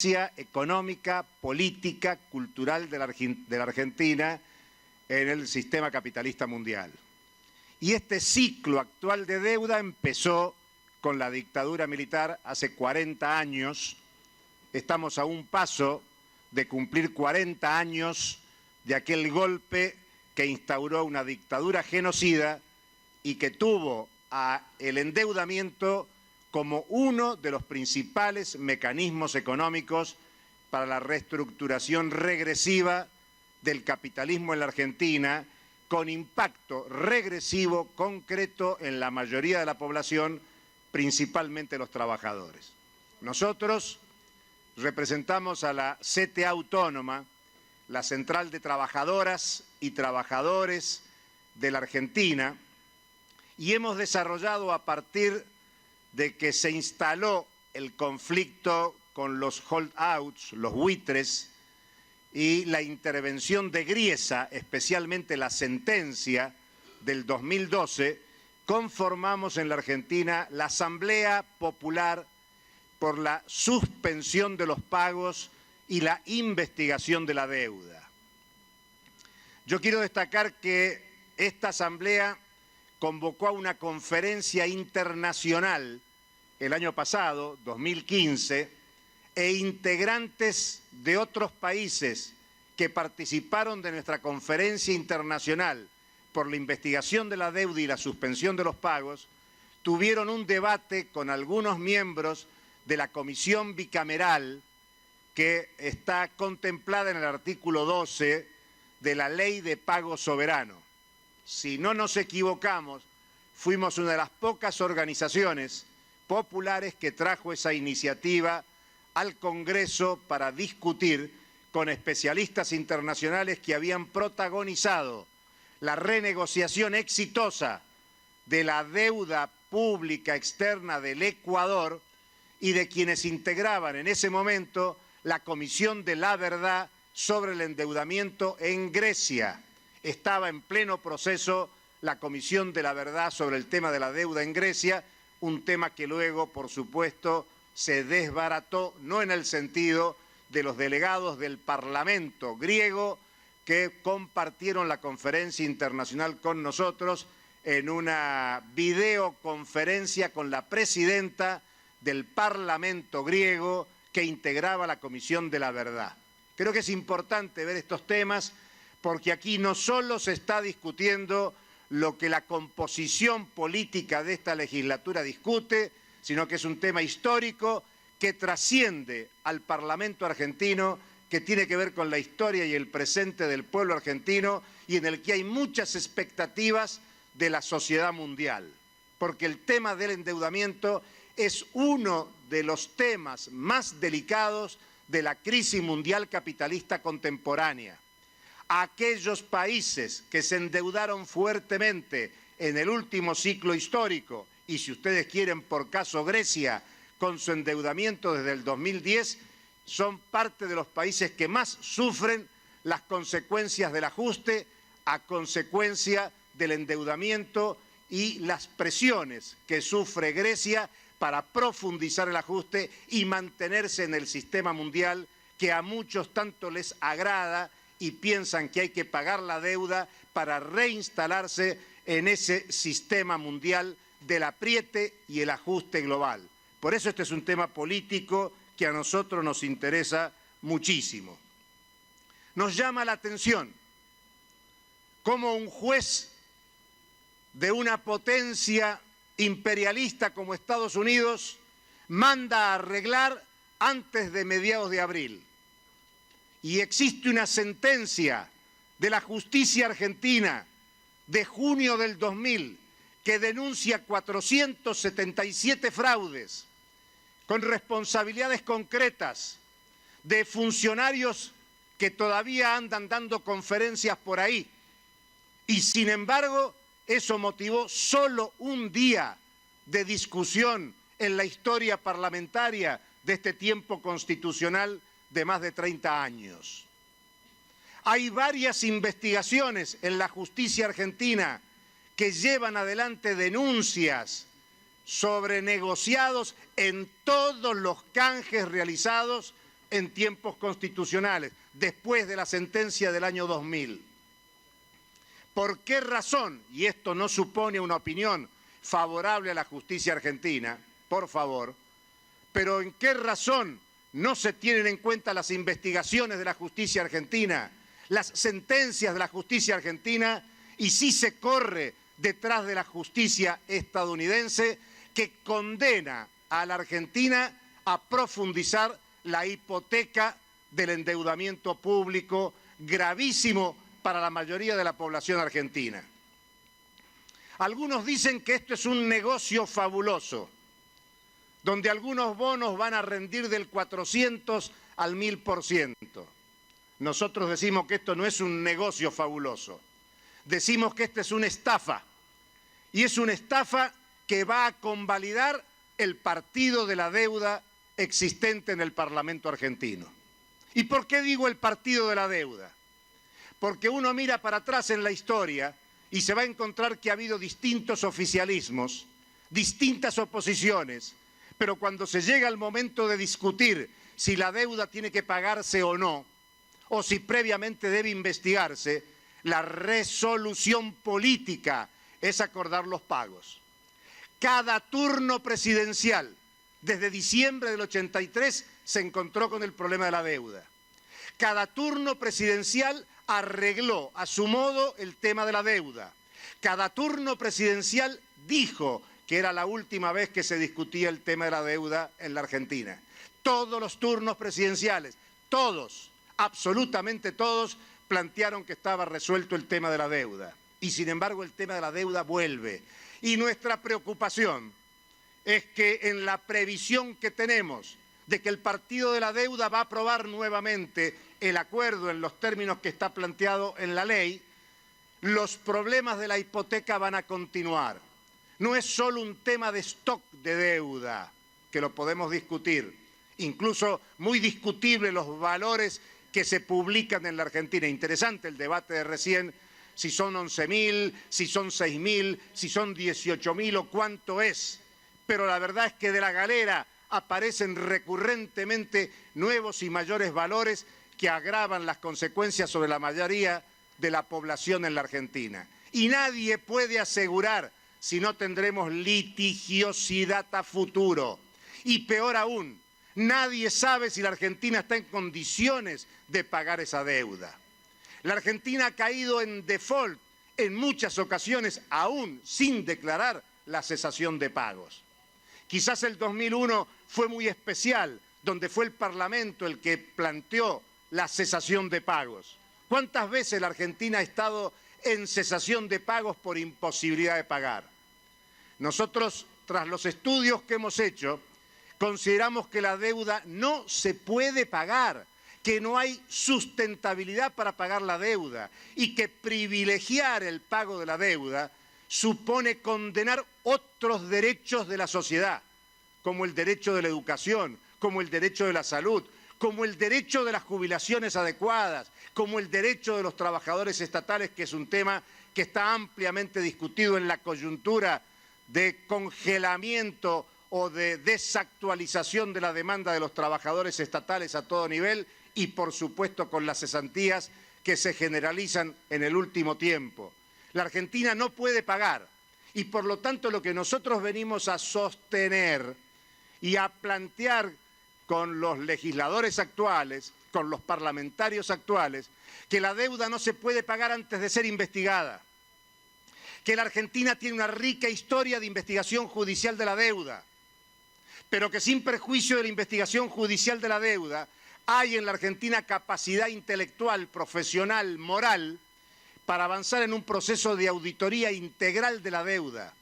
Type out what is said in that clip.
económica, política, cultural de la Argentina en el sistema capitalista mundial. Y este ciclo actual de deuda empezó con la dictadura militar hace 40 años. Estamos a un paso de cumplir 40 años de aquel golpe que instauró una dictadura genocida y que tuvo el endeudamiento como uno de los principales mecanismos económicos para la reestructuración regresiva del capitalismo en la Argentina, con impacto regresivo concreto en la mayoría de la población, principalmente los trabajadores. Nosotros representamos a la CTA Autónoma, la Central de Trabajadoras y Trabajadores de la Argentina, y hemos desarrollado a partir de que se instaló el conflicto con los holdouts, los buitres, y la intervención de Griesa, especialmente la sentencia del 2012, conformamos en la Argentina la Asamblea Popular por la suspensión de los pagos y la investigación de la deuda. Yo quiero destacar que esta asamblea convocó a una conferencia internacional el año pasado, 2015, e integrantes de otros países que participaron de nuestra conferencia internacional por la investigación de la deuda y la suspensión de los pagos, tuvieron un debate con algunos miembros de la comisión bicameral que está contemplada en el artículo 12 de la Ley de Pago Soberano. Si no nos equivocamos, fuimos una de las pocas organizaciones populares que trajo esa iniciativa al Congreso para discutir con especialistas internacionales que habían protagonizado la renegociación exitosa de la deuda pública externa del Ecuador y de quienes integraban en ese momento la Comisión de la Verdad sobre el endeudamiento en Grecia. Estaba en pleno proceso la Comisión de la Verdad sobre el tema de la deuda en Grecia, un tema que luego, por supuesto, se desbarató, no en el sentido de los delegados del Parlamento griego que compartieron la conferencia internacional con nosotros en una videoconferencia con la presidenta del Parlamento griego que integraba la Comisión de la Verdad. Creo que es importante ver estos temas porque aquí no solo se está discutiendo lo que la composición política de esta legislatura discute, sino que es un tema histórico que trasciende al Parlamento argentino, que tiene que ver con la historia y el presente del pueblo argentino y en el que hay muchas expectativas de la sociedad mundial. Porque el tema del endeudamiento es uno de los temas más delicados de la crisis mundial capitalista contemporánea. Aquellos países que se endeudaron fuertemente en el último ciclo histórico, y si ustedes quieren por caso Grecia, con su endeudamiento desde el 2010, son parte de los países que más sufren las consecuencias del ajuste a consecuencia del endeudamiento y las presiones que sufre Grecia para profundizar el ajuste y mantenerse en el sistema mundial que a muchos tanto les agrada y piensan que hay que pagar la deuda para reinstalarse en ese sistema mundial del apriete y el ajuste global. Por eso este es un tema político que a nosotros nos interesa muchísimo. Nos llama la atención cómo un juez de una potencia imperialista como Estados Unidos manda a arreglar antes de mediados de abril. Y existe una sentencia de la justicia argentina de junio del 2000 que denuncia 477 fraudes con responsabilidades concretas de funcionarios que todavía andan dando conferencias por ahí. Y sin embargo, eso motivó solo un día de discusión en la historia parlamentaria de este tiempo constitucional de más de 30 años. Hay varias investigaciones en la justicia argentina que llevan adelante denuncias sobre negociados en todos los canjes realizados en tiempos constitucionales, después de la sentencia del año 2000. ¿Por qué razón? Y esto no supone una opinión favorable a la justicia argentina, por favor, pero ¿en qué razón no se tienen en cuenta las investigaciones de la justicia argentina, las sentencias de la justicia argentina, y sí se corre detrás de la justicia estadounidense que condena a la Argentina a profundizar la hipoteca del endeudamiento público gravísimo para la mayoría de la población argentina? Algunos dicen que esto es un negocio fabuloso, donde algunos bonos van a rendir del 400 al 1000%. Nosotros decimos que esto no es un negocio fabuloso, decimos que esta es una estafa, y es una estafa que va a convalidar el partido de la deuda existente en el Parlamento argentino. ¿Y por qué digo el partido de la deuda? Porque uno mira para atrás en la historia y se va a encontrar que ha habido distintos oficialismos, distintas oposiciones, pero cuando se llega al momento de discutir si la deuda tiene que pagarse o no, o si previamente debe investigarse, la resolución política es acordar los pagos. Cada turno presidencial, desde diciembre del 83, se encontró con el problema de la deuda. Cada turno presidencial arregló a su modo el tema de la deuda. Cada turno presidencial dijo que era la última vez que se discutía el tema de la deuda en la Argentina. Todos los turnos presidenciales, todos, absolutamente todos, plantearon que estaba resuelto el tema de la deuda. Y sin embargo el tema de la deuda vuelve. Y nuestra preocupación es que en la previsión que tenemos de que el partido de la deuda va a aprobar nuevamente el acuerdo en los términos que está planteado en la ley, los problemas de la hipoteca van a continuar. No es solo un tema de stock de deuda, que lo podemos discutir, incluso muy discutible los valores que se publican en la Argentina. Interesante el debate de recién, si son 11.000, si son 6.000, si son 18.000 o cuánto es. Pero la verdad es que de la galera aparecen recurrentemente nuevos y mayores valores que agravan las consecuencias sobre la mayoría de la población en la Argentina. Y nadie puede asegurar si no tendremos litigiosidad a futuro. Y peor aún, nadie sabe si la Argentina está en condiciones de pagar esa deuda. La Argentina ha caído en default en muchas ocasiones, aún sin declarar la cesación de pagos. Quizás el 2001 fue muy especial, donde fue el Parlamento el que planteó la cesación de pagos. ¿Cuántas veces la Argentina ha estado en cesación de pagos por imposibilidad de pagar? Nosotros, tras los estudios que hemos hecho, consideramos que la deuda no se puede pagar, que no hay sustentabilidad para pagar la deuda y que privilegiar el pago de la deuda supone condenar otros derechos de la sociedad, como el derecho de la educación, como el derecho de la salud, como el derecho de las jubilaciones adecuadas, como el derecho de los trabajadores estatales, que es un tema que está ampliamente discutido en la coyuntura de congelamiento o de desactualización de la demanda de los trabajadores estatales a todo nivel y, por supuesto, con las cesantías que se generalizan en el último tiempo. La Argentina no puede pagar y, por lo tanto, lo que nosotros venimos a sostener y a plantear con los legisladores actuales, con los parlamentarios actuales, que la deuda no se puede pagar antes de ser investigada, que la Argentina tiene una rica historia de investigación judicial de la deuda, pero que sin perjuicio de la investigación judicial de la deuda, hay en la Argentina capacidad intelectual, profesional, moral, para avanzar en un proceso de auditoría integral de la deuda,